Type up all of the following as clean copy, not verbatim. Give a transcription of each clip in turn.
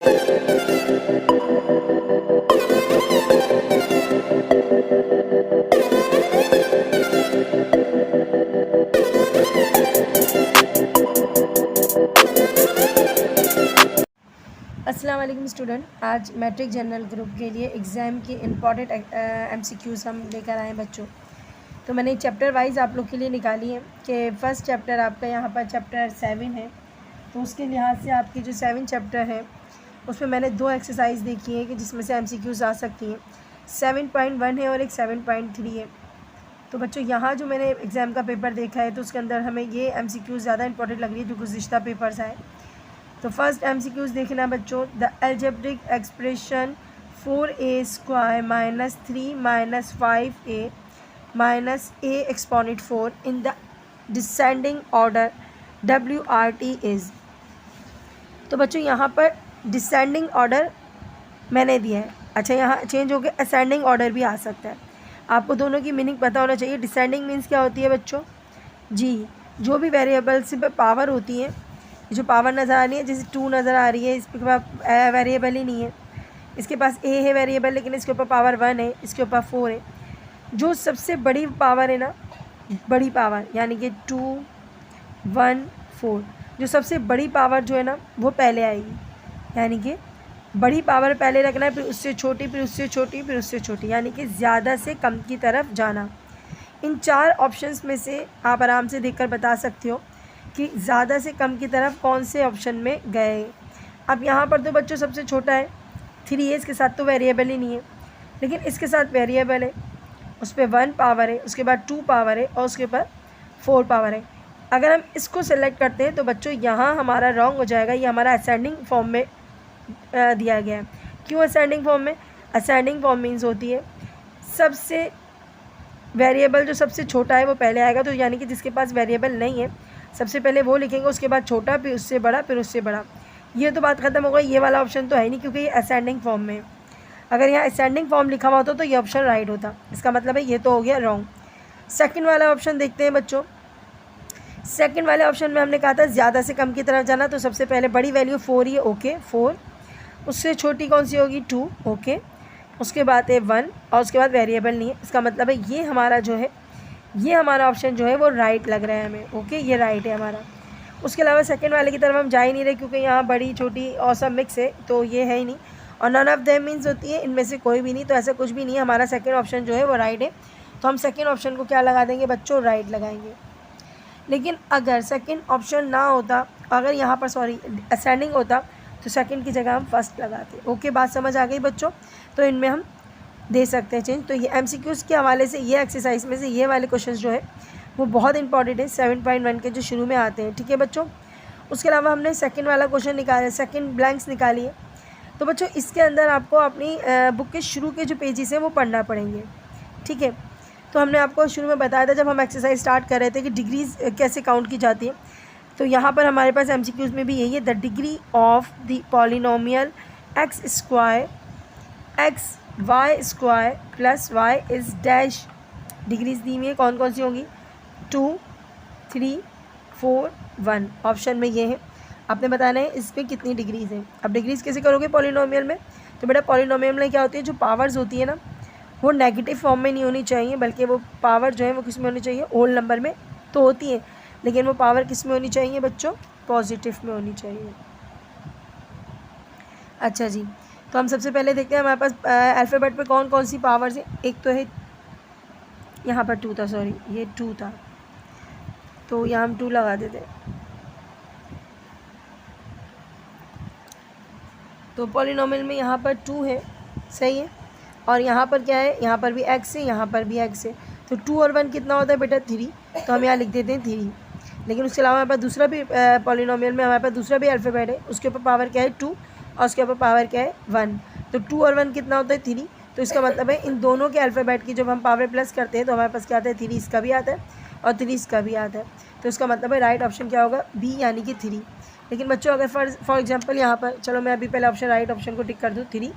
अस्सलाम वालेकुम स्टूडेंट, आज मैट्रिक जनरल ग्रुप के लिए एग्ज़ाम की इम्पॉर्टेंट MCQs हम लेकर आए हैं बच्चों। तो मैंने चैप्टर वाइज आप लोग के लिए निकाली है कि फ़र्स्ट चैप्टर आपका यहाँ पर चैप्टर 7 है। तो उसके लिहाज से आपके जो 7 चैप्टर है उसमें मैंने 2 एक्सरसाइज देखी है कि जिसमें से MCQs आ सकती हैं। 7.1 है और एक 7.3 है। तो बच्चों यहाँ जो मैंने एग्ज़ाम का पेपर देखा है तो उसके अंदर हमें ये MCQs ज़्यादा इंपॉर्टेंट लग रही है जो गुज़िश्ता पेपर्स आए। तो फर्स्ट MCQs देखना बच्चों, the algebraic expression 4a² minus 3 minus 5a minus a exponent 4 in the descending order WRT is. तो बच्चों यहाँ पर डिसेंडिंग ऑर्डर मैंने दिया है। अच्छा, यहाँ चेंज होकर असेंडिंग ऑर्डर भी आ सकता है। आपको दोनों की मीनिंग पता होना चाहिए। डिसेंडिंग मीन्स क्या होती है बच्चों जी, जो भी वेरिएबल्स पे पावर होती है, जो पावर नज़र आ रही है, जैसे 2 नज़र आ रही है, इसके पास वेरिएबल ही नहीं है, इसके पास a है वेरिएबल लेकिन इसके ऊपर पावर 1 है, इसके ऊपर 4 है। जो सबसे बड़ी पावर है ना, बड़ी पावर यानी कि 2 1 4, जो सबसे बड़ी पावर जो है ना वो पहले आएगी, यानी कि बड़ी पावर पहले रखना है, फिर उससे छोटी, फिर उससे छोटी, फिर उससे छोटी, यानी कि ज़्यादा से कम की तरफ जाना। इन 4 ऑप्शंस में से आप आराम से देखकर बता सकते हो कि ज़्यादा से कम की तरफ कौन से ऑप्शन में गए। अब यहाँ पर तो बच्चों सबसे छोटा है 3 है, इसके साथ तो वेरिएबल ही नहीं है, लेकिन इसके साथ वेरिएबल है, उस पर 1 पावर है, उसके बाद 2 पावर है और उसके ऊपर 4 पावर है। अगर हम इसको सेलेक्ट करते हैं तो बच्चों यहाँ हमारा रॉन्ग हो जाएगा। ये हमारा असेंडिंग फॉर्म में दिया गया है। क्यों असेंडिंग फॉर्म में? असेंडिंग फॉर्म मीन्स होती है सबसे वेरिएबल जो सबसे छोटा है वो पहले आएगा, तो यानी कि जिसके पास वेरिएबल नहीं है सबसे पहले वो लिखेंगे, उसके बाद छोटा, फिर उससे बड़ा, फिर उससे बड़ा। ये तो बात ख़त्म हो गई। ये वाला ऑप्शन तो है नहीं क्योंकि ये असेंडिंग फॉर्म में है। अगर यहाँ असेंडिंग फॉर्म लिखा हुआ होता तो ये ऑप्शन राइट होता, इसका मतलब है ये तो हो गया रॉन्ग। सेकंड वाला ऑप्शन देखते हैं बच्चों। सेकंड वाले ऑप्शन में हमने कहा था ज़्यादा से कम की तरफ जाना, तो सबसे पहले बड़ी वैल्यू 4 ही है, ओके 4। उससे छोटी कौन सी होगी 2, ओके। उसके बाद है 1 और उसके बाद वेरिएबल नहीं है, इसका मतलब है ये हमारा जो है, ये हमारा ऑप्शन जो है वो राइट लग रहा है हमें, ओके ये राइट है हमारा। उसके अलावा सेकंड वाले की तरफ हम जा ही नहीं रहे क्योंकि यहाँ बड़ी छोटी और सब मिक्स है, तो ये है ही नहीं। और नन ऑफ देम मीन्स होती है इनमें से कोई भी नहीं, तो ऐसा कुछ भी नहीं है। हमारा सेकंड ऑप्शन जो है वो राइट है, तो हम सेकंड ऑप्शन को क्या लगा देंगे बच्चों, राइट लगाएंगे। लेकिन अगर सेकंड ऑप्शन ना होता, अगर यहाँ पर सॉरी असेंडिंग होता, तो सेकंड की जगह हम फर्स्ट लगाते। ओके, बात समझ आ गई बच्चों? तो इनमें हम दे सकते हैं चेंज। तो ये MCQs के हवाले से ये एक्सरसाइज में से ये वाले क्वेश्चन जो है वो बहुत इंपॉर्टेंट है, 7.1 के जो शुरू में आते हैं, ठीक है बच्चों। उसके अलावा हमने सेकंड वाला क्वेश्चन निकाला, सेकंड ब्लैंक्स निकाली है। तो बच्चों इसके अंदर आपको अपनी बुक के शुरू के जो पेजेस हैं वो पढ़ना पड़ेंगे, ठीक है। तो हमने आपको शुरू में बताया था जब हम एक्सरसाइज स्टार्ट कर रहे थे कि डिग्रीज कैसे काउंट की जाती है। तो यहाँ पर हमारे पास MCQs में भी यही है, the degree of the polynomial x² y² plus y is dash. Degrees दी हुई है, कौन कौन सी होंगी, 2 3 4 1, ऑप्शन में ये है। आपने बताना है इस पर कितनी डिग्रीज हैं। अब डिग्रीज कैसे करोगे पॉलिनोमियल में? तो बेटा पॉलिनोमियल में क्या होती है, जो पावर्स होती है ना वो नेगेटिव फॉर्म में नहीं होनी चाहिए, बल्कि वो पावर जो है वो किस में होनी चाहिए, होल नंबर में तो होती है, लेकिन वो पावर किस में होनी चाहिए बच्चों, पॉजिटिव में होनी चाहिए। अच्छा जी, तो हम सबसे पहले देखते हैं हमारे पास अल्फ़ाबेट पे कौन कौन सी पावर्स हैं। एक तो है यहाँ पर 2 था, सॉरी ये 2 था, तो यहाँ हम 2 लगा देते हैं। तो पॉलिनोमियल में यहाँ पर 2 है, सही है। और यहाँ पर क्या है, यहाँ पर भी x है, यहाँ पर भी x है, तो 2 और 1 कितना होता है बेटा 3, तो हम यहाँ लिख देते हैं 3। लेकिन उसके अलावा हमारे पास दूसरा भी पॉलिनोमियल में हमारे पास दूसरा भी अल्फ़ाबेट है, उसके ऊपर पावर क्या है 2 और उसके ऊपर पावर क्या है 1, तो 2 और 1 कितना होता है 3। तो इसका मतलब है इन दोनों के अल्फ़ाबेट की जब हम पावर प्लस करते हैं तो हमारे पास क्या आता है 3 इसका भी आता है और 3 इसका भी आता है। तो इसका मतलब है राइट ऑप्शन क्या होगा, बी यानी कि 3। लेकिन बच्चों अगर फॉर एग्जांपल यहाँ पर, चलो मैं अभी पहले ऑप्शन राइट ऑप्शन को टिक कर दूँ 3,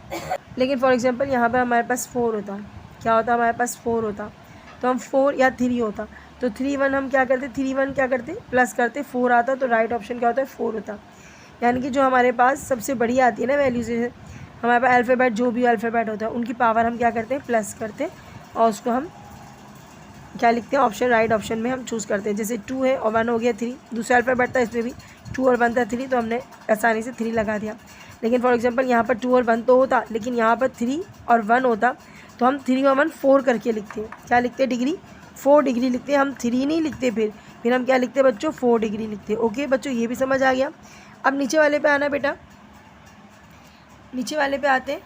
लेकिन फॉर एग्जांपल यहाँ पर हमारे पास 4 होता, क्या होता हमारे पास 4 होता, तो हम 4 या 3 होता, तो 3 1 हम क्या करते, 3 1 क्या करते प्लस करते 4 आता, तो राइट ऑप्शन क्या होता है 4 होता। यानी कि जो हमारे पास सबसे बड़ी आती है ना वैल्यूज, जैसे हमारे पास अल्फ़ाबेट, जो भी अल्फ़ाबेट होता है उनकी पावर हम क्या करते हैं, प्लस करते हैं, और उसको हम क्या लिखते हैं, ऑप्शन राइट ऑप्शन में हम चूज़ करते हैं। जैसे 2 है और 1 हो गया 3, दूसरा अल्फ़ाबेट था इसमें भी 2 और 1 था 3, तो हमने आसानी से 3 लगा दिया। लेकिन फॉर एग्जांपल यहाँ पर 2 और 1 तो होता, लेकिन यहाँ पर 3 और 1 होता, तो हम 3 और 1 4 करके लिखते हैं। क्या लिखते हैं, डिग्री 4 डिग्री लिखते हैं, हम 3 नहीं लिखते, फिर हम क्या लिखते हैं बच्चों, 4 डिग्री लिखते हैं। ओके बच्चों, ये भी समझ आ गया। अब नीचे वाले पे आना बेटा, नीचे वाले पे आते हैं।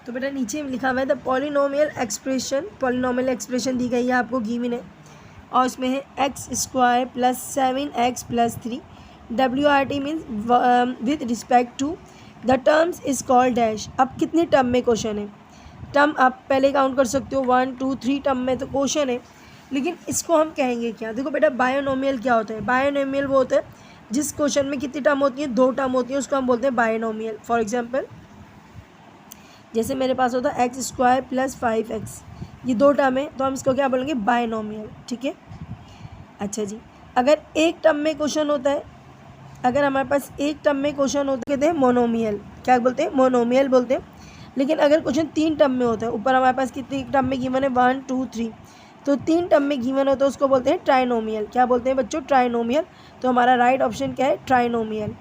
तो बेटा नीचे लिखा हुआ है द पॉलिनोमियल एक्सप्रेशन दी गई है आपको, गिवन है, और उसमें है x² + 7x + 3 WRT means with respect to the terms is called dash. अब कितने टर्म में क्वेश्चन है, टर्म आप पहले काउंट कर सकते हो, 1 2 3 टर्म में तो क्वेश्चन है, लेकिन इसको हम कहेंगे क्या। देखो बेटा बायोनोमियल क्या होता है, बायोनोमियल वो होता है जिस क्वेश्चन में कितनी टर्म होती है, 2 टर्म होती है, उसको हम बोलते हैं बायोनोमियल। फॉर एग्जाम्पल जैसे मेरे पास होता है x² + 5x, ये 2 टर्म है, तो हम इसको क्या बोलेंगे, बायनोमियल। ठीक है, अच्छा जी। अगर एक टर्म में क्वेश्चन होता है, अगर हमारे पास एक टर्म में क्वेश्चन होता है, कहते हैं मोनोमियल। क्या बोलते हैं, मोनोमियल बोलते हैं। लेकिन अगर क्वेश्चन 3 टर्म में होता है, ऊपर हमारे पास कितनी टर्म में गिवन है, 1 2 3, तो 3 टर्म में गिवन होता है, उसको बोलते हैं ट्राइनोमियल। क्या बोलते हैं बच्चों, ट्राइनोमियल। तो हमारा राइट ऑप्शन क्या है, ट्राइनोमियल।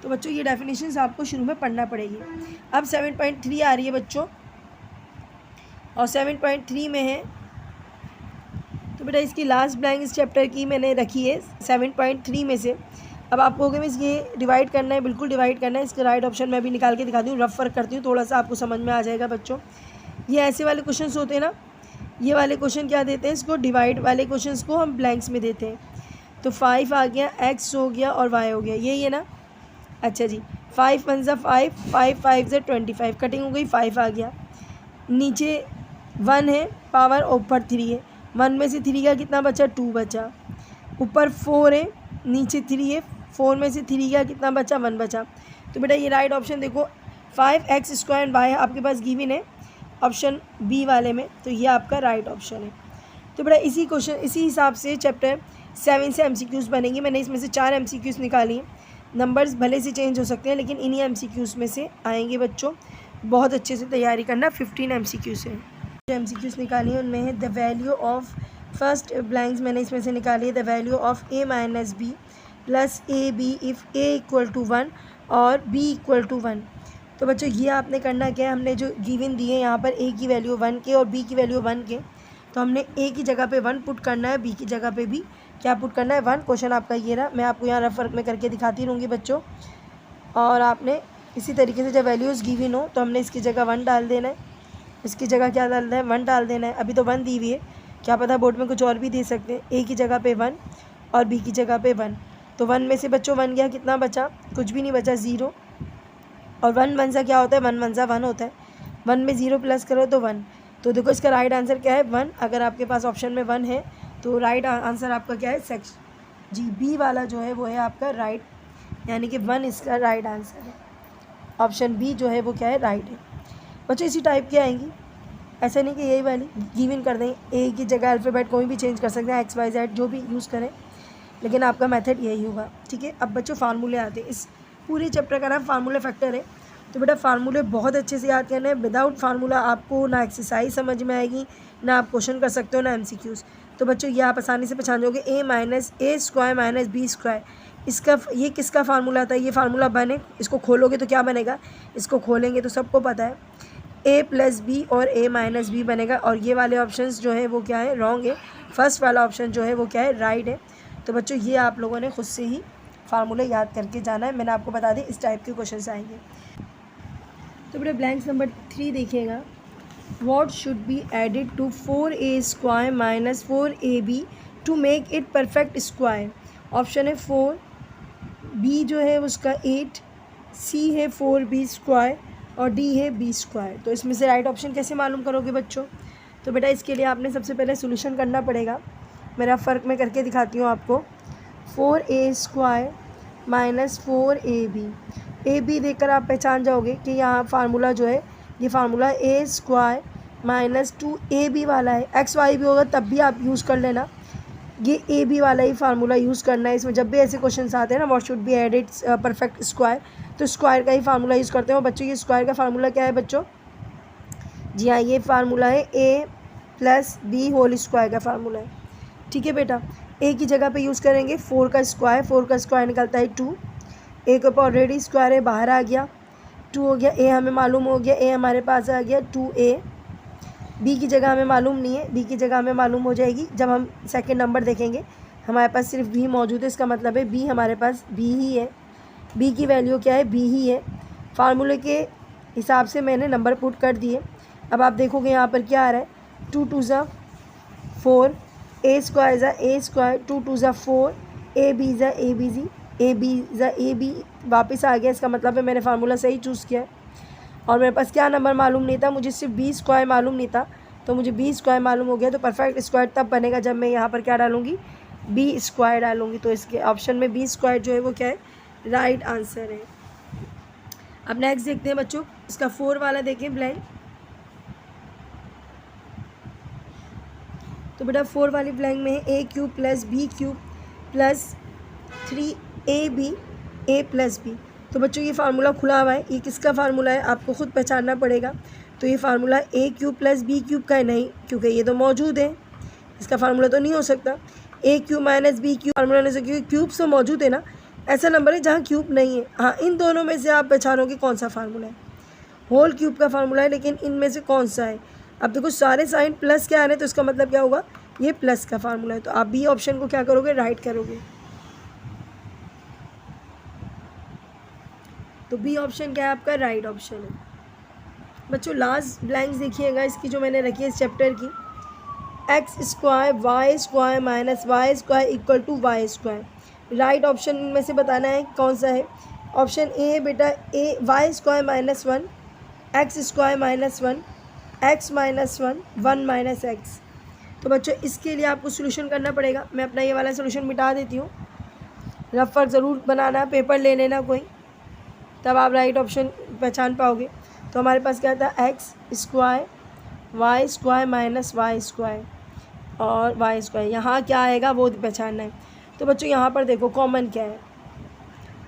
तो बच्चों ये डेफिनेशंस आपको शुरू में पढ़ना पड़ेगी। अब 7.3 आ रही है बच्चों, और 7.3 में है, तो बेटा इसकी लास्ट ब्लैंक इस चैप्टर की मैंने रखी है 7.3 में से। अब आपको मिस ये डिवाइड करना है, बिल्कुल डिवाइड करना है। इसका राइट ऑप्शन मैं भी निकाल के दिखाती हूँ, रफ वर्क करती हूँ, थोड़ा सा आपको समझ में आ जाएगा बच्चों। ये ऐसे वाले क्वेश्चन होते हैं ना, ये वाले क्वेश्चन क्या देते हैं, इसको डिवाइड वाले क्वेश्चन को हम ब्लैंक्स में देते हैं। तो 5 आ गया, x हो गया और y हो गया, यही है ना। अच्छा जी, 5 1 ज़ा 5, 5 5 ज़ा 25, कटिंग हो गई, 5 आ गया। नीचे 1 है, पावर ऊपर 3 है, 1 में से 3 का कितना बचा, 2 बचा। ऊपर 4 है, नीचे 3 है, 4 में से 3 का कितना बचा, 1 बचा। तो बेटा ये राइट ऑप्शन देखो, 5x² एंड y आपके पास गिवन है ऑप्शन बी वाले में, तो ये आपका राइट ऑप्शन है। तो बेटा इसी हिसाब से चैप्टर 7 से MCQs बनेंगे। मैंने इसमें से 4 MCQs निकाली हैं। नंबर्स भले से चेंज हो सकते हैं, लेकिन इन्हीं MCQs में से आएंगे बच्चों। बहुत अच्छे से तैयारी करना। 15 MCQs हैं जो MCQs निकाली हैं, उनमें है the value of first blanks मैंने इसमें से निकाली है, the value of a - b + ab if a = 1 और b = 1। तो बच्चों ये आपने करना क्या है, हमने जो गिवन दिए यहाँ पर a की वैल्यू 1 के और b की वैल्यू 1 के, तो हमने a की जगह पे 1 पुट करना है, b की जगह पे भी क्या पुट करना है, 1। क्वेश्चन आपका ये रहा, मैं आपको यहाँ रफ वर्क में करके दिखाती रहूँगी बच्चों। और आपने इसी तरीके से जब वैल्यूज़ गिवन हो तो हमने इसकी जगह 1 डाल देना है, इसकी जगह क्या डालना है, 1 डाल देना है। अभी तो 1 दी हुई है, क्या पता बोर्ड में कुछ और भी दे सकते हैं। a की जगह पे 1 और b की जगह पे 1, तो 1 में से बच्चों 1 गया, कितना बचा, कुछ भी नहीं बचा, 0। और 1 1 सा क्या होता है, 1 1 सा 1 होता है, 1 में 0 प्लस करो तो 1। तो देखो इसका राइट आंसर क्या है, 1। अगर आपके पास ऑप्शन में 1 है तो राइट आंसर आपका क्या है, सेक्शन जी बी वाला जो है वो है आपका राइट, यानी कि 1 इसका राइट आंसर है। ऑप्शन बी जो है वो क्या है, राइट है। बच्चों इसी टाइप की आएंगी, ऐसा नहीं कि यही वाली गिवन कर दें, ए की जगह अल्फ़ाबेट कोई भी चेंज कर सकते हैं, XYZ जो भी यूज़ करें, लेकिन आपका मेथड यही होगा। ठीक है, अब बच्चों फार्मूले आते हैं। इस पूरे चैप्टर का नाम फार्मूला फैक्टर है। तो बेटा फार्मूले बहुत अच्छे से याद करना है। विदाउट फार्मूला आपको ना एक्सरसाइज समझ में आएगी, ना आप क्वेश्चन कर सकते हो, ना MCQs। तो बच्चों ये आप आसानी से पहचान जाओगे, a - a² - b²। इसका ये किसका फार्मूला था, ये फार्मूला बने, इसको खोलोगे तो क्या बनेगा, इसको खोलेंगे तो सबको पता है a + b और a - b बनेगा। और ये वाले ऑप्शंस जो है वो क्या है, रॉन्ग है। फर्स्ट वाला ऑप्शन जो है वो क्या है, राइट है। तो बच्चों ये आप लोगों ने खुद से ही फार्मूला याद करके जाना है। मैंने आपको बता दी इस टाइप के क्वेश्चन आएंगे। तो बेटा ब्लैंक्स नंबर 3 देखिएगा, what should be added to 4a² - 4ab to make it perfect square. Option है 4, b जो है उसका 8, c है 4b² और d है b²। तो इसमें से राइट ऑप्शन कैसे मालूम करोगे बच्चों। तो बेटा इसके लिए आपने सबसे पहले सोल्यूशन करना पड़ेगा। मेरा फ़र्क मैं करके दिखाती हूँ आपको। 4a² - 4ab, ab देखकर आप पहचान जाओगे कि यहाँ फार्मूला जो है, ये फार्मूला a² - 2ab वाला है। XY भी होगा तब भी आप यूज़ कर लेना, ये ए बी वाला ही फार्मूला यूज़ करना है इसमें। जब भी ऐसे क्वेश्चन आते हैं ना, what should be added perfect square, तो स्क्वायर का ही फार्मूला यूज़ करते हैं। और बच्चों ये स्क्वायर का फार्मूला क्या है बच्चों? जी हाँ, ये फार्मूला है ए प्लस बी होल स्क्वायर का फार्मूला है। ठीक है बेटा, ए की जगह पे यूज़ करेंगे 4 का स्क्वायर, 4 का स्क्वायर निकलता है 2, ए के ऊपर ऑलरेडी स्क्वायर है, बाहर आ गया, 2 हो गया, ए हमें मालूम हो गया, ए हमारे पास आ गया 2a। बी की जगह हमें मालूम नहीं है, बी की जगह हमें मालूम हो जाएगी जब हम सेकंड नंबर देखेंगे। हमारे पास सिर्फ बी मौजूद है, इसका मतलब है बी हमारे पास बी ही है। बी की वैल्यू क्या है? बी ही है। फार्मूले के हिसाब से मैंने नंबर पुट कर दिए। अब आप देखोगे यहाँ पर क्या आ रहा है, 2 2 ज़ा 4, ए स्क्वायर ज़ा ए स्क्वायर, 2 2 ज़ा 4, ए बी ज़ा A B ji, A B ज़ा ए बी वापस आ गया। इसका मतलब है मैंने फार्मूला सही चूज़ किया है। और मेरे पास क्या नंबर मालूम नहीं था, मुझे सिर्फ बी स्क्वायर मालूम नहीं था, तो मुझे बी स्क्वायर मालूम हो गया। तो परफेक्ट स्क्वायर तब बनेगा जब मैं यहाँ पर क्या डालूँगी? बी स्क्वायर डालूँगी। तो इसके ऑप्शन में बी स्क्वायर जो है वो क्या है? राइट आंसर है। अब नेक्स्ट देखते हैं बच्चों, इसका 4 वाला देखें ब्लैंक। तो बेटा 4 वाली ब्लैंक में है a cube plus b cube plus 3ab a plus b. तो बच्चों ये फार्मूला खुला हुआ है, ये किसका फार्मूला है आपको खुद पहचानना पड़ेगा। तो ये फार्मूला ए क्यूब प्लस बी क्यूब का है नहीं, क्योंकि ये तो मौजूद है, इसका फार्मूला तो नहीं हो सकता। A cube minus b cube formula नहीं हो सकता, क्योंकि क्यूब तो मौजूद है ना, ऐसा नंबर है जहाँ क्यूब नहीं है। हाँ, इन दोनों में से आप पहचानोगे कौन सा फार्मूला है। होल क्यूब का फार्मूला है, लेकिन इनमें से कौन सा है। अब देखो सारे साइन प्लस के आ रहे हैं, तो इसका मतलब क्या होगा? ये प्लस का फार्मूला है। तो आप बी ऑप्शन को क्या करोगे? राइट करोगे। तो बी ऑप्शन क्या है आपका? राइट ऑप्शन है। बच्चों लास्ट ब्लैंक्स देखिएगा इसकी जो मैंने रखी है इस चैप्टर की, X square Y square minus Y square equal to Y square. Right option में से बताना है कौन सा है। ऑप्शन ए है बेटा a y square minus 1, x square minus 1, x minus 1, 1 minus x. तो बच्चों इसके लिए आपको सोल्यूशन करना पड़ेगा। मैं अपना ये वाला सोल्यूशन मिटा देती हूँ, रफ वर्क ज़रूर बनाना, पेपर ले लेना कोई, तब आप राइट ऑप्शन पहचान पाओगे। तो हमारे पास क्या था? X square Y square minus Y square और वाई स्क्वायर। यहाँ क्या आएगा वो पहचानना है। तो बच्चों यहाँ पर देखो कॉमन क्या है,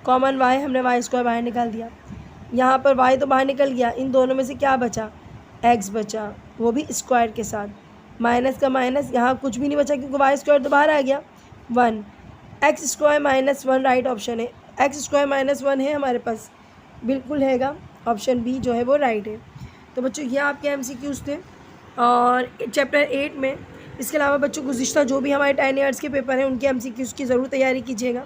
कॉमन वाई, हमने वाई स्क्वायर बाहर निकाल दिया। यहाँ पर वाई तो बाहर निकल गया, इन दोनों में से क्या बचा? एक्स बचा, वो भी स्क्वायर के साथ। माइनस का माइनस, यहाँ कुछ भी नहीं बचा क्योंकि वाई स्क्वायर तो बाहर आ गया, 1। X square minus 1 right option है। एक्स स्क्वायर माइनस 1 है हमारे पास, बिल्कुल हैगा, ऑप्शन बी जो है वो राइट है। तो बच्चों ये आपके एमसीक्यूज़ थे और चैप्टर 8 में। इसके अलावा बच्चों गुज़िश्ता जो भी हमारे 10 ईयर्स के पेपर हैं उनके एमसीक्यूज़ की ज़रूर तैयारी कीजिएगा।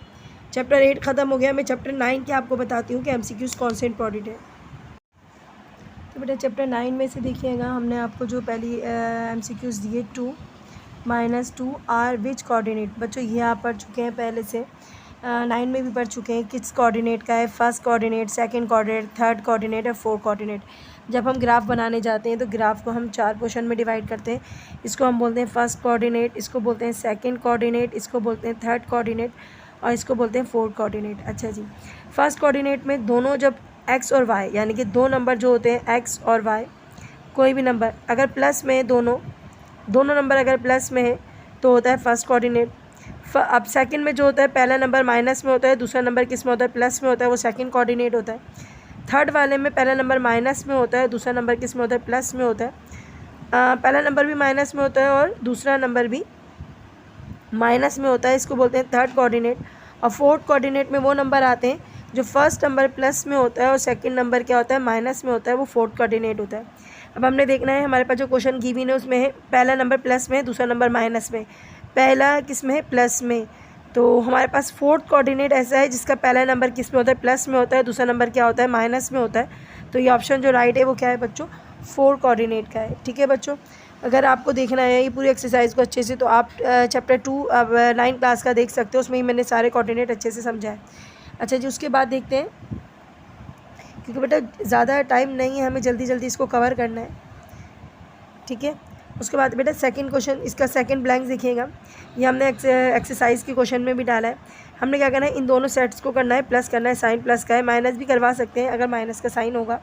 चैप्टर 8 ख़त्म हो गया, मैं चैप्टर 9 के आपको बताती हूँ कि एमसीक्यूज़ कौन से इंपॉर्टेंट है। तो बेटा चैप्टर 9 में से देखिएगा, हमने आपको जो पहली एमसीक्यूज़ दिए 2 - 2 आर विच कोऑर्डिनेट। बच्चों ये आप पढ़ चुके हैं पहले से, 9 में भी पढ़ चुके हैं किस कोऑर्डिनेट का है, first coordinate, second coordinate, third coordinate और फोर्थ कोऑर्डिनेट। जब हम ग्राफ बनाने जाते हैं तो ग्राफ को हम 4 पोर्शन में डिवाइड करते हैं। इसको हम बोलते हैं फर्स्ट कोऑर्डिनेट, इसको बोलते हैं सेकंड कोऑर्डिनेट, इसको बोलते हैं थर्ड कोऑर्डिनेट और इसको बोलते हैं फोर्थ कोऑर्डिनेट। अच्छा जी, फर्स्ट कोऑर्डिनेट में दोनों जब एक्स और वाई यानी कि 2 नंबर जो होते हैं एक्स और वाई, कोई भी नंबर अगर प्लस में है, दोनों नंबर अगर प्लस में है तो होता है फर्स्ट कोऑर्डिनेट। अब सेकंड में जो होता है, पहला नंबर माइनस में होता है, दूसरा नंबर किस में होता है? प्लस में होता है, वो सेकंड कोऑर्डिनेट होता है। थर्ड वाले में पहला नंबर माइनस में होता है, दूसरा नंबर किस में होता है? प्लस में होता है। पहला नंबर भी माइनस में होता है और दूसरा नंबर भी माइनस में होता है, इसको बोलते हैं थर्ड कोऑर्डिनेट। और फोर्थ कोऑर्डिनेट में वो नंबर आते हैं जो फर्स्ट नंबर प्लस में होता है और सेकंड नंबर क्या होता है? माइनस में होता है, वो फोर्थ कोऑर्डिनेट होता है। अब हमने देखना है, हमारे पास जो क्वेश्चन गिवन है उसमें है पहला नंबर प्लस में है, दूसरा नंबर माइनस में, पहला किस में है? प्लस में। तो हमारे पास फोर्थ कोऑर्डिनेट ऐसा है जिसका पहला नंबर किस में होता है? प्लस में होता है, दूसरा नंबर क्या होता है? माइनस में होता है। तो ये ऑप्शन जो राइट है वो क्या है बच्चों? फोर्थ कोऑर्डिनेट का है। ठीक है बच्चों, अगर आपको देखना है ये पूरी एक्सरसाइज को अच्छे से तो आप चैप्टर 2 अब 9 क्लास का देख सकते हो, उसमें ही मैंने सारे कोऑर्डिनेट अच्छे से समझा है। अच्छा जी, उसके बाद देखते हैं, क्योंकि बेटा ज़्यादा टाइम नहीं है, हमें जल्दी जल्दी इसको कवर करना है। ठीक है, उसके बाद बेटा सेकंड क्वेश्चन, इसका सेकंड ब्लैंक देखिएगा, ये हमने एक्सरसाइज के क्वेश्चन में भी डाला है। हमने क्या करना है, इन दोनों सेट्स को करना है, प्लस करना है, साइन प्लस का है, माइनस भी करवा सकते हैं अगर माइनस का साइन होगा।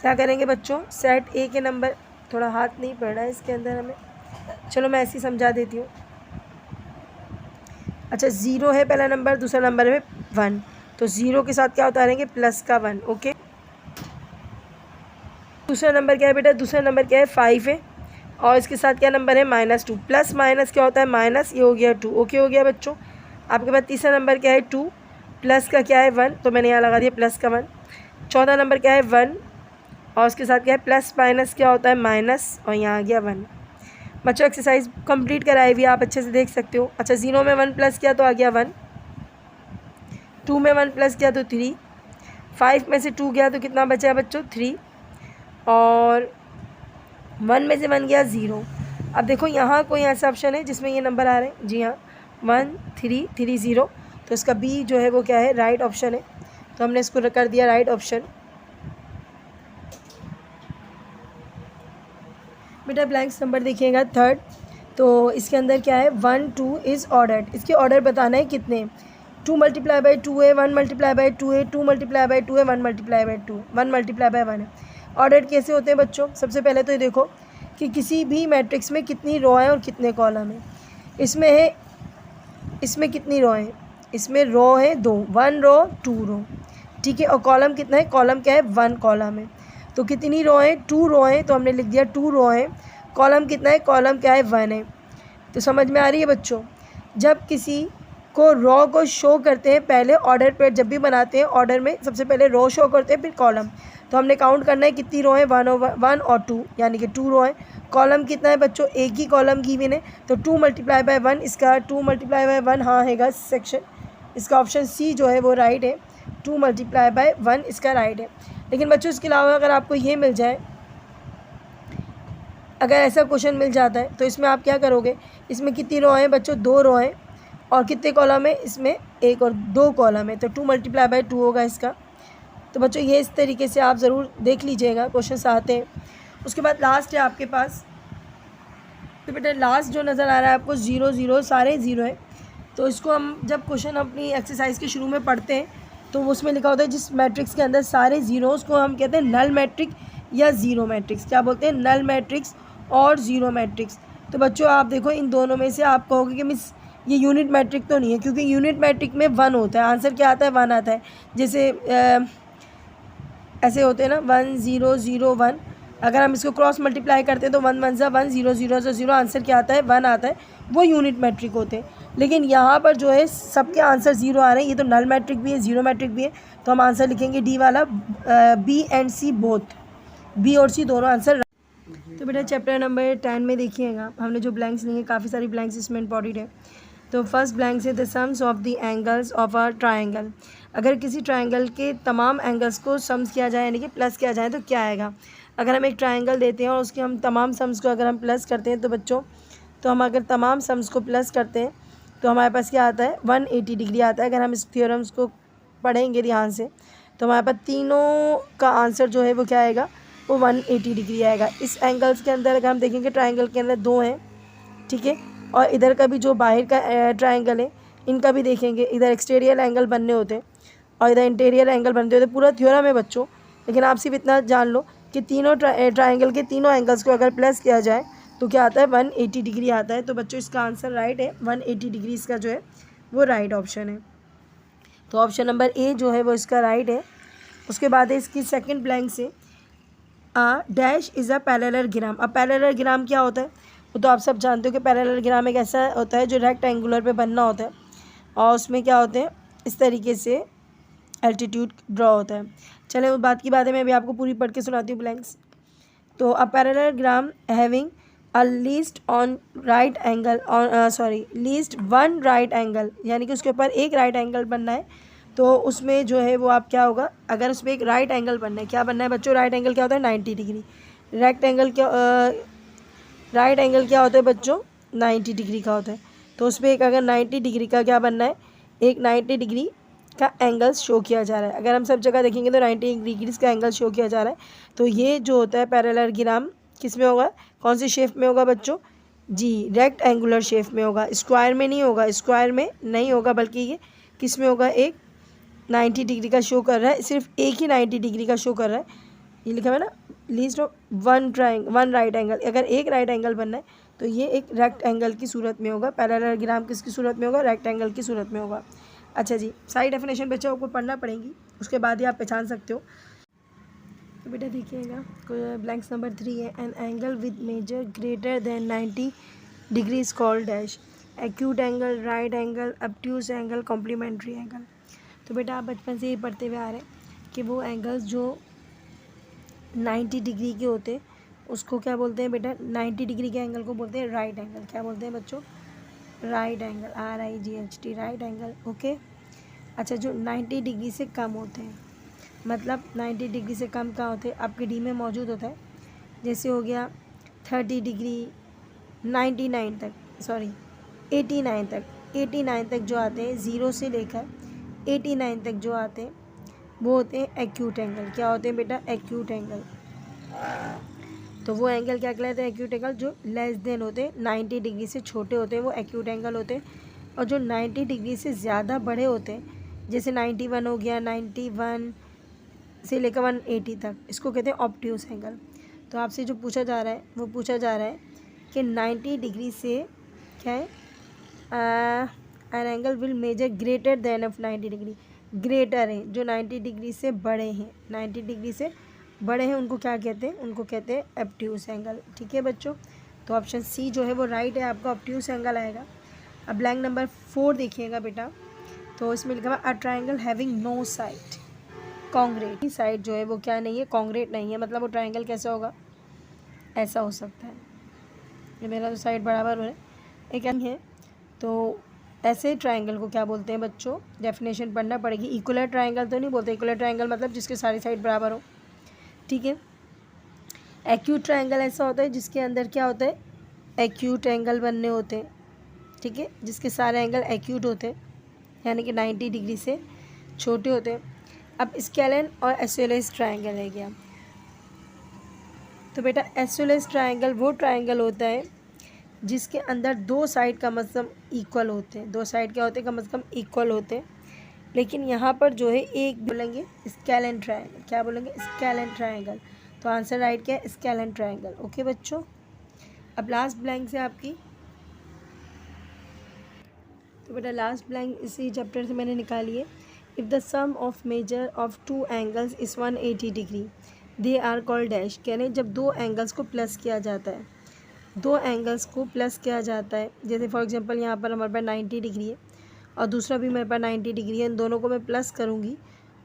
क्या करेंगे बच्चों, सेट ए के नंबर, थोड़ा हाथ नहीं पड़ रहा है इसके अंदर हमें, चलो मैं ऐसे ही समझा देती हूँ। अच्छा 0 है पहला नंबर, दूसरा नंबर है 1, तो 0 के साथ क्या उतारेंगे प्लस का 1। ओके, दूसरा नंबर क्या है बेटा, दूसरा नंबर क्या है 5 है, और इसके साथ क्या नंबर है -2, प्लस माइनस क्या होता है माइनस, ये हो गया 2। ओके हो गया बच्चों। आपके पास तीसरा नंबर क्या है 2, प्लस का क्या है 1, तो मैंने यहाँ लगा दिया प्लस का 1। चौथा नंबर क्या है 1, और उसके साथ क्या है प्लस माइनस क्या होता है माइनस, और यहाँ आ गया 1। बच्चों एक्सरसाइज कंप्लीट कराई हुई आप अच्छे से देख सकते हो। अच्छा 0 में 1 प्लस किया तो आ गया 1, 2 में 1 प्लस किया तो 3, 5 में से 2 गया तो कितना बचा बच्चों 3, और 1 में से 1 गया 0। अब देखो यहाँ कोई ऐसा ऑप्शन है जिसमें ये नंबर आ रहे हैं, जी हाँ 1 3 3 0, तो इसका बी जो है वो क्या है राइट ऑप्शन है, तो हमने इसको कर दिया राइट ऑप्शन। बेटा ब्लैंक्स नंबर देखिएगा थर्ड, तो इसके अंदर क्या है 1 2 इज़ ऑर्डर्ड, इसके ऑर्डर बताना है कितने, 2 मल्टीप्लाई बाई 2 है, 1 मल्टीप्लाई बाई 2 है, 2 मल्टीप्लाई बाई 2 है, 1 मल्टीप्लाई बाई 2, 1 मल्टीप्लाई बाई 1 है। ऑर्डर कैसे होते हैं बच्चों, सबसे पहले तो ये देखो कि किसी भी मैट्रिक्स में कितनी रो है और कितने कॉलम है। इसमें है, इसमें कितनी रो है, इसमें रो है 2, 1 रो 2 रो, ठीक है, और कॉलम कितना है, कॉलम क्या है 1 कॉलम है। तो कितनी रो है 2 रो है, तो हमने लिख दिया 2 रो है। कॉलम कितना है, कॉलम क्या है 1 है। तो समझ में आ रही है बच्चों, जब किसी को रो को शो करते हैं पहले ऑर्डर पे, जब भी बनाते हैं ऑर्डर में सबसे पहले रो शो करते हैं फिर कॉलम, तो हमने काउंट करना है कितनी रो है 1 और 2, यानी कि 2 रो है। कॉलम कितना है बच्चों, एक ही कॉलम गिवन है, तो 2 मल्टीप्लाई बाई 1, इसका 2 मल्टीप्लाई बाई 1 हाँ हैगा सेक्शन, इसका ऑप्शन सी जो है वो राइट है, 2 मल्टीप्लाई बाई 1 इसका राइट है। लेकिन बच्चों इसके अलावा अगर आपको ये मिल जाए, अगर ऐसा क्वेश्चन मिल जाता है तो इसमें आप क्या करोगे, इसमें कितनी रो हैं बच्चों 2 रो हैं, और कितने कॉलम है, इसमें 1 और 2 कॉलम है, तो 2 मल्टीप्लाई बाई 2 होगा इसका। तो बच्चों ये इस तरीके से आप ज़रूर देख लीजिएगा क्वेश्चन आते हैं। उसके बाद लास्ट है आपके पास, तो बेटा लास्ट जो नज़र आ रहा है आपको 0 0 सारे 0 है, तो इसको हम जब क्वेश्चन अपनी एक्सरसाइज के शुरू में पढ़ते हैं तो उसमें लिखा होता है जिस मैट्रिक्स के अंदर सारे ज़ीरोज़ को हम कहते हैं नल मैट्रिक्स या ज़ीरो मैट्रिक्स, क्या बोलते हैं नल मैट्रिक्स और ज़ीरो मैट्रिक्स। तो बच्चों आप देखो इन दोनों में से आप कहोगे कि मिस ये यूनिट मैट्रिक तो नहीं है, क्योंकि यूनिट मैट्रिक में 1 होता है, आंसर क्या आता है 1 आता है। जैसे ऐसे होते हैं ना 1 0 0 1, अगर हम इसको क्रॉस मल्टीप्लाई करते हैं तो 1 1 सा 1 0 0 सा 0, आंसर क्या आता है 1 आता है, वो यूनिट मैट्रिक होते हैं। लेकिन यहाँ पर जो है सबके आंसर 0 आ रहे हैं, ये तो नल मैट्रिक भी है ज़ीरो मैट्रिक भी है, तो हम आंसर लिखेंगे डी वाला, B and C both, B और सी दोनों आंसर। तो बेटा चैप्टर नंबर 10 में देखिएगा हमने जो ब्लैंक्स लिए, काफ़ी सारी ब्लैंक्स इसमें इंपॉर्टेंट है। तो फर्स्ट ब्लैंक से the sums of the angles of a triangle, अगर किसी ट्रायंगल के तमाम एंगल्स को सम्स किया जाए यानी कि प्लस किया जाए तो क्या आएगा। अगर हम एक ट्रायंगल देते हैं और उसके हम तमाम सम्स को अगर हम प्लस करते हैं तो बच्चों, तो हम अगर तमाम सम्स को प्लस करते हैं तो हमारे पास क्या आता है 180 डिग्री आता है। अगर हम इस थ्योरम्स को पढ़ेंगे ध्यान से तो हमारे पास तीनों का आंसर जो है वो क्या आएगा, वो 180 डिग्री आएगा। इस एंगल्स के अंदर अगर हम देखेंगे ट्रायंगल के अंदर 2 हैं, ठीक है, और इधर का भी जो बाहर का ट्रायंगल है इनका भी देखेंगे, इधर एक्सटीरियर एंगल बनने होते हैं और इधर इंटीरियर एंगल बनते होते हैं, पूरा थ्योरम है बच्चों। लेकिन आप सिर्फ इतना जान लो कि तीनों ट्रायंगल के तीनों एंगल्स को अगर प्लस किया जाए तो क्या आता है 180 डिग्री आता है। तो बच्चों इसका आंसर राइट है, 180 डिग्री इसका जो है वो राइट ऑप्शन है। तो ऑप्शन नंबर ए जो है वो इसका राइट है। उसके बाद है इसकी सेकेंड ब्लैंक से डैश इज़ अ पैरेललोग्राम। अब पैरेललोग्राम क्या होता है वो तो आप सब जानते हो कि पैरेललोग्राम एक ऐसा होता है जो रेक्टेंगुलर पे बनना होता है और उसमें क्या होते हैं इस तरीके से एल्टीट्यूड ड्रॉ होता है। चले उस बात की बात है, मैं अभी आपको पूरी पढ़ के सुनाती हूँ ब्लैंक्स। तो a parallelogram having a least on right angle least one right angle, यानी कि उसके ऊपर एक राइट एंगल बनना है। तो उसमें जो है वो आप क्या होगा, अगर उसमें एक राइट एंगल बनना है, क्या बनना है बच्चों, राइट एंगल क्या होता है 90 डिग्री। रेक्टेंगल क्या राइट एंगल क्या होता है बच्चों 90 डिग्री का होता है। तो उसमें एक अगर 90 डिग्री का क्या बनना है, एक 90 डिग्री का एंगल शो किया जा रहा है। अगर हम सब जगह देखेंगे तो 90 डिग्री का एंगल शो किया जा रहा है। तो ये जो होता है पैरेललोग्राम किस में होगा, कौन सी शेप में होगा बच्चों, जी रेक्ट एंगुलर शेप में होगा, स्क्वायर में नहीं होगा, स्क्वायर में नहीं होगा, बल्कि ये किस में होगा, एक 90 डिग्री का शो कर रहा है, सिर्फ एक ही 90 डिग्री का शो कर रहा है। ये लिखा हुआ है ना least of one right angle, अगर एक राइट एंगल बनना है तो ये एक रेक्ट एंगल की सूरत में होगा। पैरेललोग्राम किसकी सूरत में होगा? रेक्ट एंगल की सूरत में होगा। अच्छा जी, सारी डेफिनेशन बच्चों आपको पढ़ना पड़ेगी, उसके बाद ही आप पहचान सकते हो। तो बेटा देखिएगा, ब्लैंक्स नंबर 3 है, an angle with measure greater than 90 degree is called dash, acute angle, right angle, obtuse angle, complementary angle. तो बेटा आप बचपन से ही पढ़ते हुए आ रहे हैं कि वो एंगल्स जो 90 डिग्री के होते हैं उसको क्या बोलते हैं बेटा? 90 डिग्री के एंगल को बोलते हैं राइट एंगल। क्या बोलते हैं बच्चों? Right angle, RIGHT, right angle. Okay. अच्छा, जो 90 डिग्री से कम होते हैं, मतलब 90 डिग्री से कम कहाँ होते हैं? आपके डी में मौजूद होता है। जैसे हो गया 30 डिग्री, 99 तक, सॉरी 89 तक, 89 तक जो आते हैं, 0 से लेकर 89 तक जो आते हैं वो होते हैं एक्यूट एंगल। क्या होते हैं बेटा? Acute angle. तो वो एंगल क्या कहलाते हैं? Acute angle. जो लेस देन होते हैं, 90 डिग्री से छोटे होते हैं, वो एक्यूट एंगल होते हैं। और जो 90 डिग्री से ज़्यादा बड़े होते हैं, जैसे 91 हो गया, 91 से लेकर 180 तक, इसको कहते हैं ऑब्ट्यूज एंगल। तो आपसे जो पूछा जा रहा है वो पूछा जा रहा है कि 90 डिग्री से क्या है? An angle will measure greater then of 90 degree. Greater है, जो 90 डिग्री से बड़े हैं, 90 डिग्री से बड़े हैं, उनको क्या कहते हैं? उनको कहते हैं ऑब्ट्यूज एंगल। ठीक है बच्चों, तो ऑप्शन सी जो है वो राइट है, आपका ऑब्ट्यूज एंगल आएगा। अब ब्लैंक नंबर 4 देखिएगा बेटा, तो इसमें लिखा हुआ a triangle having no side congruent. Side जो है वो क्या नहीं है? कॉन्ग्रेट नहीं है। मतलब वो ट्राइंगल कैसा होगा? ऐसा हो सकता है। ये मेरा तो साइड बराबर हो रहा है, एक है। तो ऐसे ट्राइंगल को क्या बोलते हैं बच्चों? डेफिनेशन पढ़ना पड़ेगी। इक्वलर ट्राइंगल तो नहीं बोलते। इक्वलर ट्राइंगल मतलब जिसके सारी साइड बराबर हो। ठीक है। एक्यूट ट्राइंगल ऐसा होता है जिसके अंदर क्या होता है? एक्यूट एंगल बनने होते हैं। ठीक है, जिसके सारे एंगल एक्यूट होते हैं, यानी कि 90 डिग्री से छोटे होते हैं। अब स्केलन और आइसोसेलेस ट्राइंगल है क्या? तो बेटा आइसोसेलेस ट्राइंगल वो ट्राइंगल होता है जिसके अंदर दो साइड कम से कम इक्वल होते हैं। दो साइड क्या होते हैं? कम से कम इक्वल होते हैं। लेकिन यहाँ पर जो है एक बोलेंगे स्केलन ट्राइंगल। क्या बोलेंगे? Scalene triangle. तो आंसर राइट क्या है? Scalene triangle. ओके बच्चों, अब लास्ट ब्लैंक से आपकी, तो बेटा लास्ट ब्लैंक इसी चैप्टर से मैंने निकाली है। If the sum of measure of two angles is 180 degree they are called dash. कह रहे हैं जब दो एंगल्स को प्लस किया जाता है, दो एंगल्स को प्लस किया जाता है, जैसे फॉर एग्जांपल यहाँ पर हमारे पास 90 डिग्री है और दूसरा भी मेरे पास 90 डिग्री है, इन दोनों को मैं प्लस करूँगी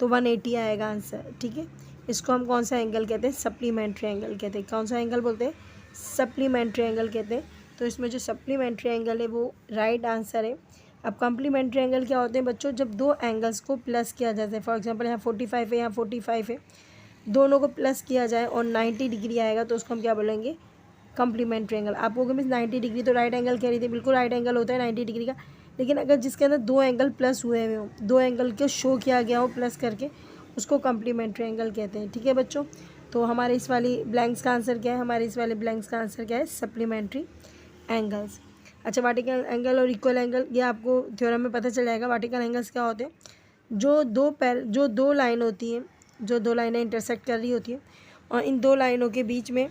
तो 180 आएगा आंसर। ठीक है, इसको हम कौन सा एंगल कहते हैं? सप्लीमेंट्री एंगल कहते हैं। कौन सा एंगल बोलते हैं? सप्लीमेंट्री एंगल कहते हैं। तो इसमें जो सप्लीमेंट्री एंगल है वो राइट आंसर है। अब कॉम्प्लीमेंट्री एंगल क्या होते हैं बच्चों? जब दो एंगल्स को प्लस किया जाता है, फॉर एग्जांपल यहाँ 45 है, यहाँ 45 है, दोनों को प्लस किया जाए और 90 डिग्री आएगा तो उसको हम क्या बोलेंगे? Complementary angle. आप लोगों में 90 डिग्री तो राइट एंगल कह रही थी, बिल्कुल राइट एंगल होता है 90 डिग्री का। लेकिन अगर जिसके अंदर दो एंगल प्लस हुए हुए हों, दो एंगल को शो किया गया हो प्लस करके, उसको कॉम्प्लीमेंट्री एंगल कहते हैं। ठीक है बच्चों, तो हमारे इस वाली ब्लैंक्स का आंसर क्या है? हमारे इस वाले ब्लैंक्स का आंसर क्या है? Supplementary angles. अच्छा, वर्टिकल एंगल और इक्वल एंगल ये आपको थ्योरम में पता चल जाएगा। वर्टिकल एंगल्स क्या होते हैं? जो दो लाइन होती हैं, जो दो लाइनें इंटरसेक्ट कर रही होती हैं और इन दो लाइनों के बीच में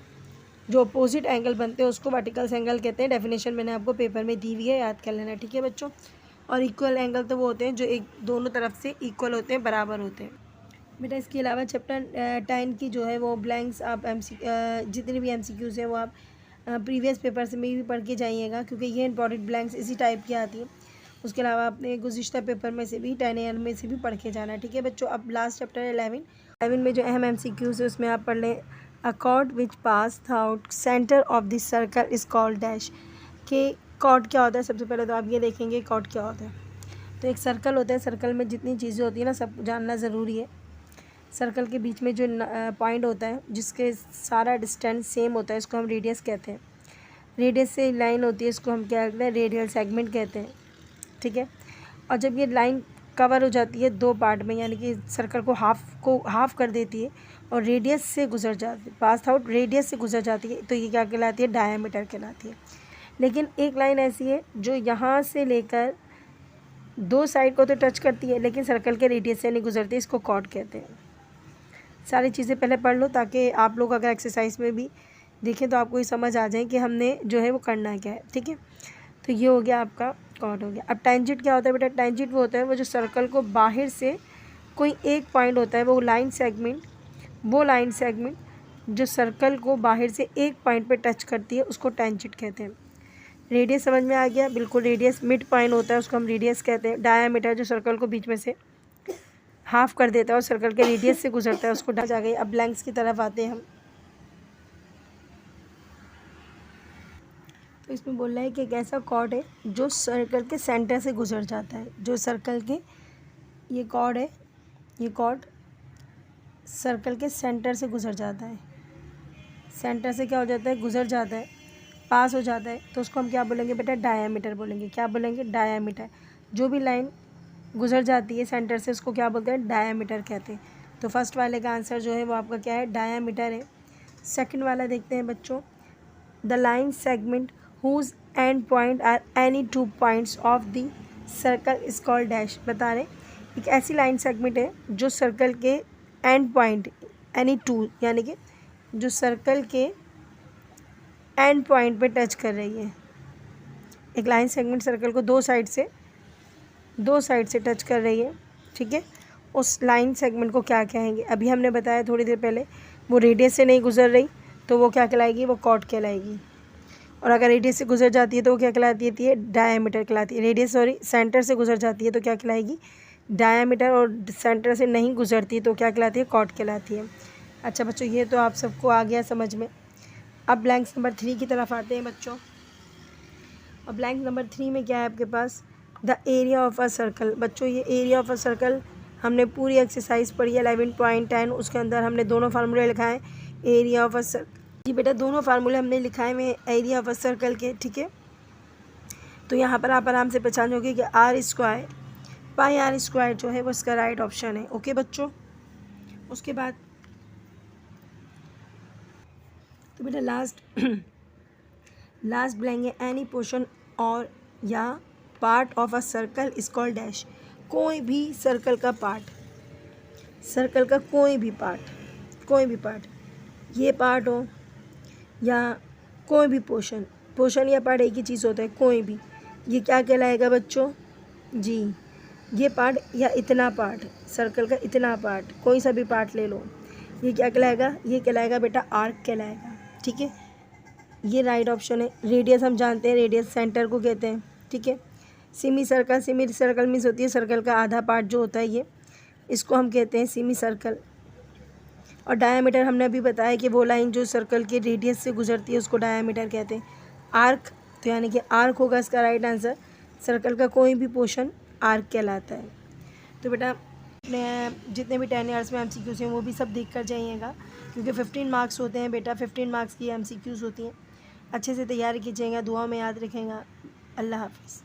जो अपोजिट एंगल बनते हैं उसको वर्टिकल एंगल कहते हैं। डेफिनेशन मैंने आपको पेपर में दी हुई है, याद कर लेना। ठीक है बच्चों, और इक्वल एंगल तो वो होते हैं जो एक दोनों तरफ से इक्वल होते हैं, बराबर होते हैं। बेटा इसके अलावा चैप्टर 10 की जो है वो ब्लैंक्स आप जितने भी MCQs हैं वो आप प्रीवियस पेपर से में भी पढ़ के जाइएगा, क्योंकि ये इंपॉर्टेंट ब्लैंक्स इसी टाइप की आती है। उसके अलावा आपने गुज़िश्ता पेपर में से भी 10 AM में से भी पढ़ के जाना है। ठीक है बच्चों, अब लास्ट चैप्टर 11 में जो अहम MCQs है उसमें आप पढ़ लें। अ cord which pass out centre of this circle is called dash. के कॉर्ड क्या होता है? सबसे पहले तो आप ये देखेंगे कॉर्ड क्या होता है। तो एक सर्कल होता है, सर्कल में जितनी चीज़ें होती है ना सब जानना ज़रूरी है। सर्कल के बीच में जो पॉइंट होता है जिसके सारा डिस्टेंस सेम होता है, इसको हम रेडियस कहते हैं। रेडियस से लाइन होती है, इसको हम क्या कहते हैं? रेडियल सेगमेंट कहते हैं। ठीक है, और जब ये लाइन कवर हो जाती है दो पार्ट में, यानी कि सर्कल को हाफ कर देती है और रेडियस से गुजर जाती है, पास आउट रेडियस से गुजर जाती है, तो ये क्या कहलाती है? डायमीटर कहलाती है। लेकिन एक लाइन ऐसी है जो यहाँ से लेकर दो साइड को तो टच करती है लेकिन सर्कल के रेडियस से नहीं गुजरती, इसको कॉर्ड कहते हैं। सारी चीज़ें पहले पढ़ लो ताकि आप लोग अगर एक्सरसाइज में भी देखें तो आपको ये समझ आ जाए कि हमने जो है वो करना क्या है। ठीक है, तो ये हो गया आपका कॉर्ड हो गया। अब टेंजेंट क्या होता है बेटा? टेंजेंट वो होता है वो जो सर्कल को बाहर से कोई एक पॉइंट होता है, वो लाइन सेगमेंट जो सर्कल को बाहर से एक पॉइंट पे टच करती है उसको टेंजेंट कहते हैं। रेडियस समझ में आ गया? बिल्कुल, रेडियस मिड पॉइंट होता है उसको हम रेडियस कहते हैं। डायामीटर जो सर्कल को बीच में से हाफ कर देता है और सर्कल के रेडियस से गुजरता है उसको जा गई। अब लेंथ की तरफ आते हैं हम। तो इसमें बोल रहा है कि एक ऐसा कॉर्ड है जो सर्कल के सेंटर से गुजर जाता है। जो सर्कल के ये कॉर्ड है, ये कॉर्ड सर्कल के सेंटर से गुजर जाता है। सेंटर से क्या हो जाता है? गुजर जाता है, पास हो जाता है। तो उसको हम क्या बोलेंगे बेटा? डायामीटर बोलेंगे। क्या बोलेंगे? डायामीटर। जो भी लाइन गुजर जाती है सेंटर से उसको क्या बोलते हैं? डायामीटर कहते हैं। तो फर्स्ट वाले का आंसर जो है वो आपका क्या है? डायामीटर है। सेकंड वाला देखते हैं बच्चों। The line segment whose end point are any two points of the circle is called dash. बता रहे एक ऐसी लाइन सेगमेंट है जो सर्कल के एंड पॉइंट एनी टू यानी कि जो सर्कल के एंड पॉइंट पे टच कर रही है। एक लाइन सेगमेंट सर्कल को दो साइड से टच कर रही है। ठीक है, उस लाइन सेगमेंट को क्या कहेंगे? अभी हमने बताया थोड़ी देर पहले, वो रेडियस से नहीं गुजर रही तो वो क्या कहलाएगी? वो कॉर्ड कहलाएगी। और अगर रेडियस से गुजर जाती है तो वो क्या कहलाती है? डायामीटर कहलाती है। रेडियस सेंटर से गुजर जाती है तो क्या कहलाएगी? डायामीटर। और सेंटर से नहीं गुजरती तो क्या कहलाती है? कॉर्ड कहलाती है। अच्छा बच्चों, ये तो आप सबको आ गया समझ में। अब ब्लैंक्स नंबर 3 की तरफ आते हैं बच्चों। अब ब्लैंक नंबर 3 में क्या है आपके पास? The area of a circle. बच्चों ये एरिया ऑफ अ सर्कल हमने पूरी एक्सरसाइज पढ़ी है 11.10, उसके अंदर हमने दोनों फार्मूले लिखाए एरिया ऑफ अ सर्कल। जी बेटा, दोनों फार्मूले हमने लिखाए हुए एरिया ऑफ अ सर्कल के। ठीक है, तो यहाँ पर आप आराम से पहचानोगे कि r² पाई r² जो है वो इसका राइट ऑप्शन है। ओके बच्चों, उसके बाद तो बेटा लास्ट ब्लैंक है एनी पोर्शन और या part of a circle is called dash. कोई भी सर्कल का पार्ट, सर्कल का कोई भी पार्ट, ये पार्ट हो या कोई भी पोर्शन या पार्ट एक ही चीज़ होता है, कोई भी, ये क्या कहलाएगा बच्चों? जी, ये पार्ट या इतना पार्ट, सर्कल का इतना पार्ट, कोई सा भी पार्ट ले लो, ये क्या कहलाएगा? ये कहलाएगा बेटा आर्क कहलाएगा। ठीक है, ये राइट ऑप्शन है। रेडियस हम जानते हैं, रेडियस सेंटर को कहते हैं। ठीक है, सेमी सर्कल मीन्स होती है सर्कल का आधा पार्ट जो होता है ये, इसको हम कहते हैं सेमी सर्कल। और डायामीटर हमने अभी बताया कि वो लाइन जो सर्कल के रेडियस से गुजरती है उसको डायामीटर कहते हैं। आर्क, तो यानी कि आर्क होगा इसका राइट आंसर। सर्कल का कोई भी पोर्शन आर्क कहलाता है। तो बेटा जितने भी 10 ईयर्स में MCQs हैं वो भी सब देख कर जाइएगा, क्योंकि 15 मार्क्स होते हैं बेटा, 15 मार्क्स की MCQs होती हैं। अच्छे से तैयारी कीजिएगा, दुआ में याद रखेगा। अल्लाह हाफिज़।